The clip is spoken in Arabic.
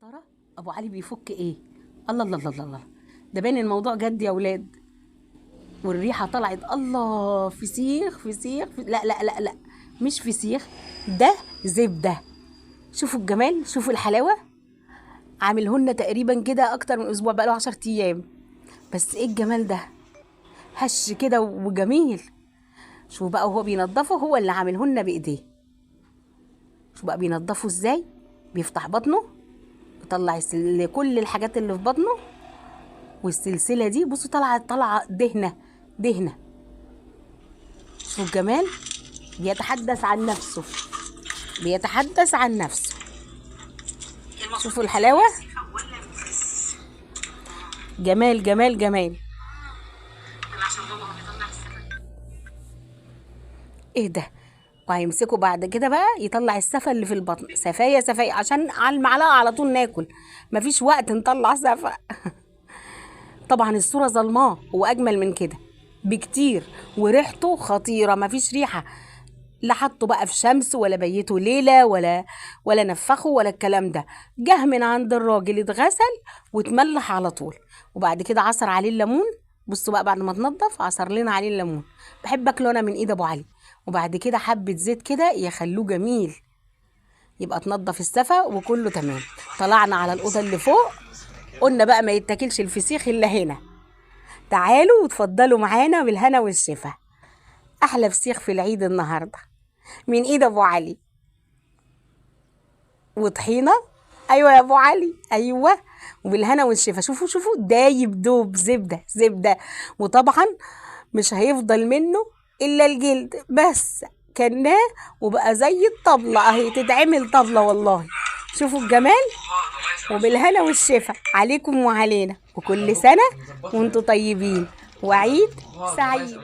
ترى ابو علي بيفك ايه؟ الله الله الله الله، ده باين الموضوع جد يا ولاد. والريحه طلعت، الله، فسيخ فسيخ لا لا لا لا، مش فسيخ، ده زبده. شوفوا الجمال، شوفوا الحلاوه. عاملهن تقريبا كده اكتر من اسبوع، بقاله 10 ايام. بس ايه الجمال ده، هش كده وجميل. شوفوا بقى وهو بينضفه، هو اللي عاملهن بايديه. شوفوا بقى بينضفه ازاي. بيفتح بطنه، يطلع كل الحاجات اللي في بطنه. والسلسله دي بصوا طالعه دهنه دهنه. شوفوا الجمال، بيتحدث عن نفسه، بيتحدث عن نفسه. شوفوا الحلاوه، جمال جمال جمال. ايه ده؟ وهيمسكه بعد كده بقى يطلع السفه اللي في البطن، سفايه سفايه، عشان على المعلقه على طول ناكل، مفيش وقت نطلع سفه. طبعا الصوره ظلماه، واجمل من كده بكتير، وريحته خطيره، مفيش ريحه. لا حطه بقى في شمس، ولا بيته ليله، ولا نفخه، ولا الكلام ده. جه من عند الراجل، اتغسل واتملح على طول، وبعد كده عصر عليه الليمون. بصوا بقى، بعد ما تنضف عصر لنا عليه الليمون. بحب اكله انا من ايد ابو علي. وبعد كده حبه زيت كده يخلوه جميل. يبقى تنضف السفه وكله تمام. طلعنا على الاوضه اللي فوق، قلنا بقى ما يتاكلش الفسيخ الا هنا. تعالوا وتفضلوا معانا بالهنا والشفا. احلى فسيخ في العيد النهارده من ايد ابو علي. وطحينه، ايوه يا ابو علي، ايوه. وبالهنا والشفا. شوفوا شوفوا، دايب دوب، زبده زبده. وطبعا مش هيفضل منه الا الجلد بس. كناه وبقى زي الطبله اهي، تتعمل طبله والله. شوفوا الجمال. وبالهنا والشفا عليكم وعلينا، وكل سنه وانتم طيبين، وعيد سعيد.